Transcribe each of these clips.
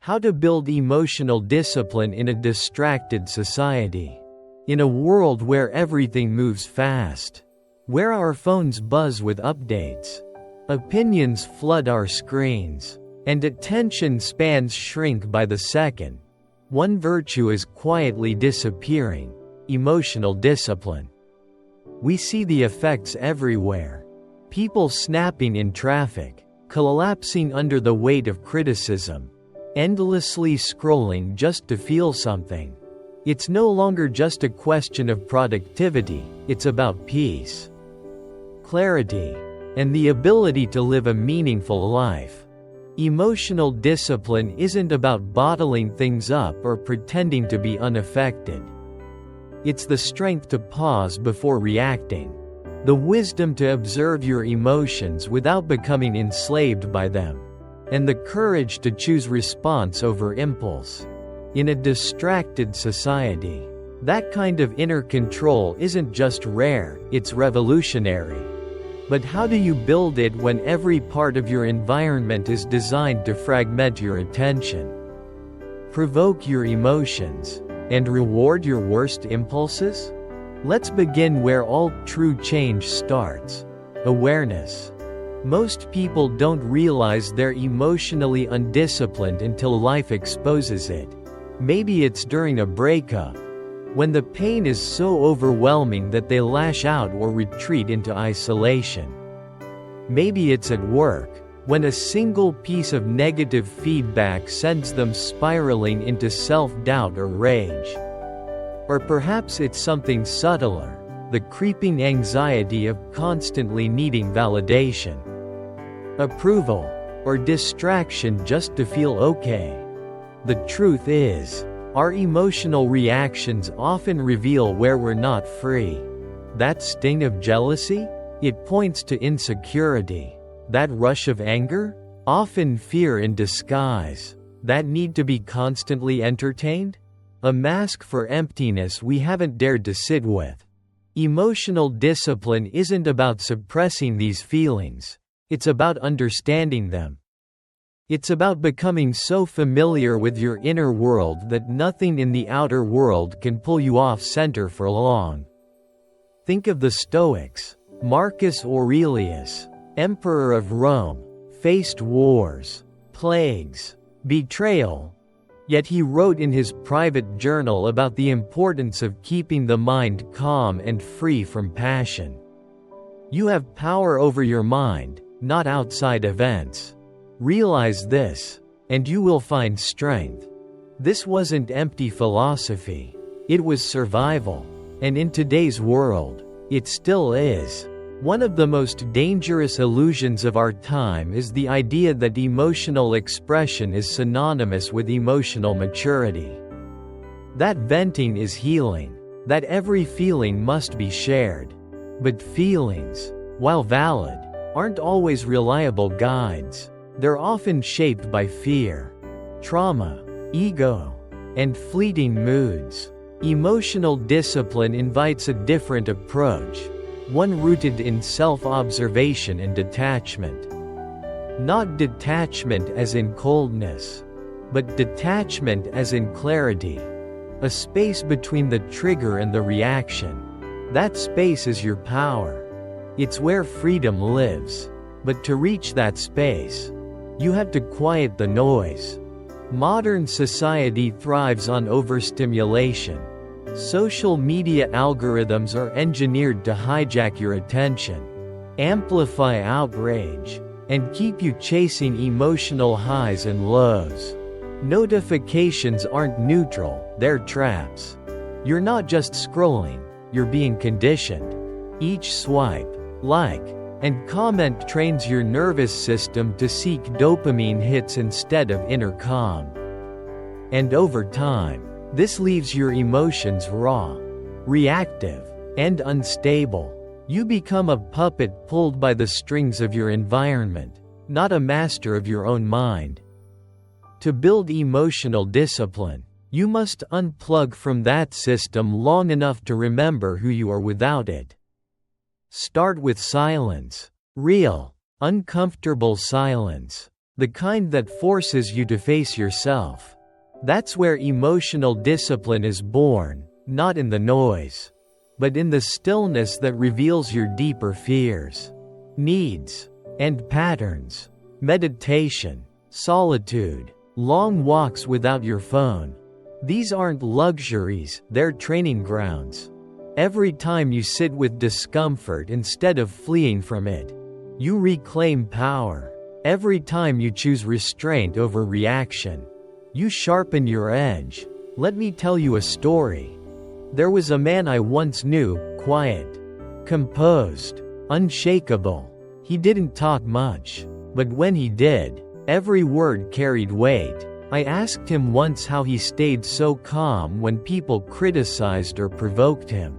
How to build emotional discipline in a distracted society. In a world where everything moves fast, where our phones buzz with updates, opinions flood our screens, and attention spans shrink by the second, one virtue is quietly disappearing: emotional discipline. We see the effects everywhere. People snapping in traffic, collapsing under the weight of criticism, endlessly scrolling just to feel something. It's no longer just a question of productivity, it's about peace, clarity, and the ability to live a meaningful life. Emotional discipline isn't about bottling things up or pretending to be unaffected. It's the strength to pause before reacting, the wisdom to observe your emotions without becoming enslaved by them, and the courage to choose response over impulse. In a distracted society, that kind of inner control isn't just rare, it's revolutionary. But how do you build it when every part of your environment is designed to fragment your attention, provoke your emotions, and reward your worst impulses? Let's begin where all true change starts: awareness. Most people don't realize they're emotionally undisciplined until life exposes it. Maybe it's during a breakup, when the pain is so overwhelming that they lash out or retreat into isolation. Maybe it's at work, when a single piece of negative feedback sends them spiraling into self-doubt or rage. Or perhaps it's something subtler: the creeping anxiety of constantly needing validation, approval, or distraction just to feel okay. The truth is, our emotional reactions often reveal where we're not free. That sting of jealousy? It points to insecurity. That rush of anger? Often fear in disguise. That need to be constantly entertained? A mask for emptiness we haven't dared to sit with. Emotional discipline isn't about suppressing these feelings. It's about understanding them. It's about becoming so familiar with your inner world that nothing in the outer world can pull you off center for long. Think of the Stoics. Marcus Aurelius, Emperor of Rome, faced wars, plagues, betrayal. Yet he wrote in his private journal about the importance of keeping the mind calm and free from passion. You have power over your mind, not outside events. Realize this, and you will find strength. This wasn't empty philosophy. It was survival. And in today's world, it still is. One of the most dangerous illusions of our time is the idea that emotional expression is synonymous with emotional maturity. That venting is healing. That every feeling must be shared. But feelings, while valid, aren't always reliable guides. They're often shaped by fear, trauma, ego, and fleeting moods. Emotional discipline invites a different approach, one rooted in self-observation and detachment. Not detachment as in coldness, but detachment as in clarity. A space between the trigger and the reaction. That space is your power. It's where freedom lives. But to reach that space, you have to quiet the noise. Modern society thrives on overstimulation. Social media algorithms are engineered to hijack your attention, amplify outrage, and keep you chasing emotional highs and lows. Notifications aren't neutral, they're traps. You're not just scrolling, you're being conditioned. Each swipe, like, and comment trains your nervous system to seek dopamine hits instead of inner calm. And over time, this leaves your emotions raw, reactive, and unstable. You become a puppet pulled by the strings of your environment, not a master of your own mind. To build emotional discipline, you must unplug from that system long enough to remember who you are without it. Start with silence. Real, uncomfortable silence. The kind that forces you to face yourself. That's where emotional discipline is born, not in the noise, but in the stillness that reveals your deeper fears, needs, and patterns. Meditation, solitude, long walks without your phone. These aren't luxuries, they're training grounds. Every time you sit with discomfort instead of fleeing from it, you reclaim power. Every time you choose restraint over reaction, you sharpen your edge. Let me tell you a story. There was a man I once knew, quiet, composed, unshakable. He didn't talk much, but when he did, every word carried weight. I asked him once how he stayed so calm when people criticized or provoked him.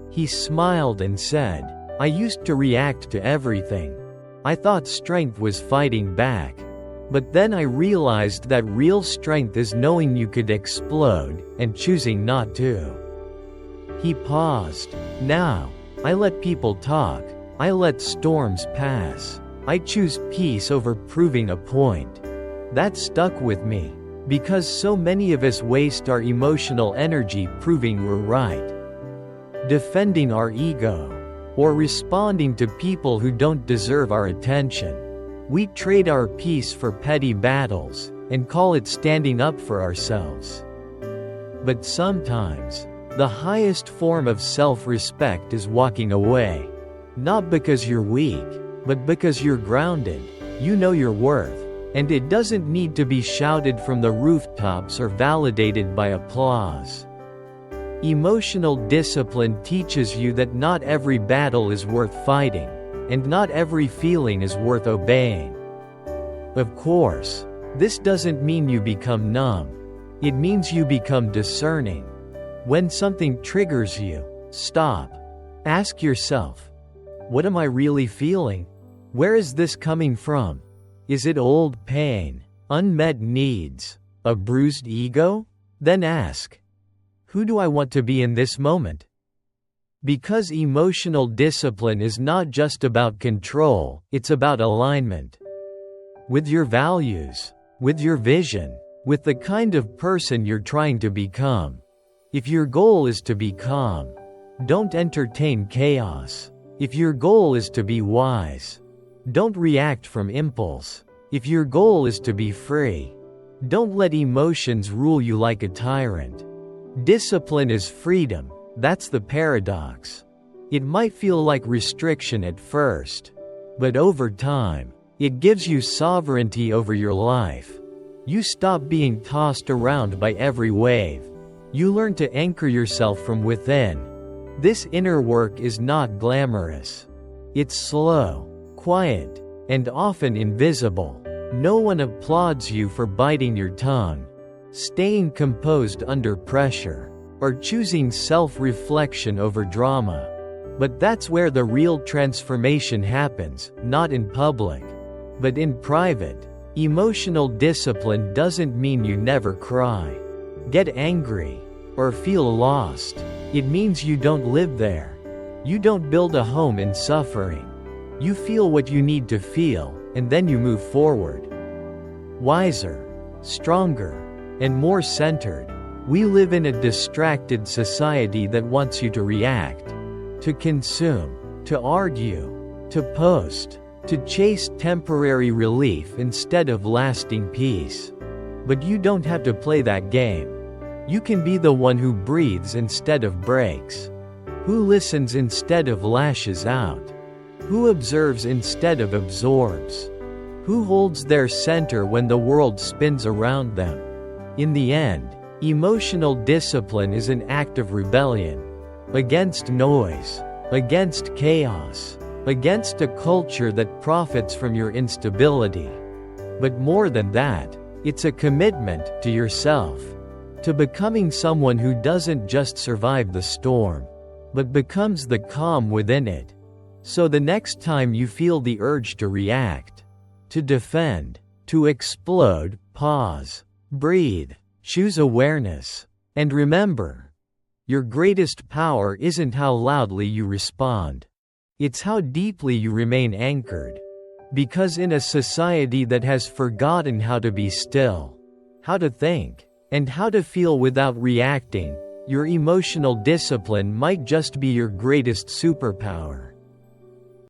He smiled and said, "I used to react to everything. I thought strength was fighting back. But then I realized that real strength is knowing you could explode, and choosing not to." He paused. "Now, I let people talk. I let storms pass. I choose peace over proving a point." That stuck with me, because so many of us waste our emotional energy proving we're right, defending our ego, or responding to people who don't deserve our attention. We trade our peace for petty battles, and call it standing up for ourselves. But sometimes, the highest form of self-respect is walking away. Not because you're weak, but because you're grounded. You know your worth, and it doesn't need to be shouted from the rooftops or validated by applause. Emotional discipline teaches you that not every battle is worth fighting, and not every feeling is worth obeying. Of course, this doesn't mean you become numb. It means you become discerning. When something triggers you, stop. Ask yourself, what am I really feeling? Where is this coming from? Is it old pain, unmet needs, a bruised ego? Then ask, who do I want to be in this moment? Because emotional discipline is not just about control, it's about alignment. With your values, with your vision, with the kind of person you're trying to become. If your goal is to be calm, don't entertain chaos. If your goal is to be wise, don't react from impulse. If your goal is to be free, don't let emotions rule you like a tyrant. Discipline is freedom. That's the paradox. It might feel like restriction at first, but over time, it gives you sovereignty over your life. You stop being tossed around by every wave. You learn to anchor yourself from within. This inner work is not glamorous. It's slow, quiet, and often invisible. No one applauds you for biting your tongue, staying composed under pressure, or choosing self-reflection over drama. But that's where the real transformation happens, not in public, but in private. Emotional discipline doesn't mean you never cry, get angry, or feel lost. It means you don't live there. You don't build a home in suffering. You feel what you need to feel, and then you move forward. Wiser, stronger, and more centered. We live in a distracted society that wants you to react, to consume, to argue, to post, to chase temporary relief instead of lasting peace. But you don't have to play that game. You can be the one who breathes instead of breaks, who listens instead of lashes out, who observes instead of absorbs, who holds their center when the world spins around them. In the end, emotional discipline is an act of rebellion against noise, against chaos, against a culture that profits from your instability. But more than that, it's a commitment to yourself, to becoming someone who doesn't just survive the storm, but becomes the calm within it. So the next time you feel the urge to react, to defend, to explode, pause, breathe, choose awareness, and remember, your greatest power isn't how loudly you respond. It's how deeply you remain anchored. Because in a society that has forgotten how to be still, how to think, and how to feel without reacting, your emotional discipline might just be your greatest superpower.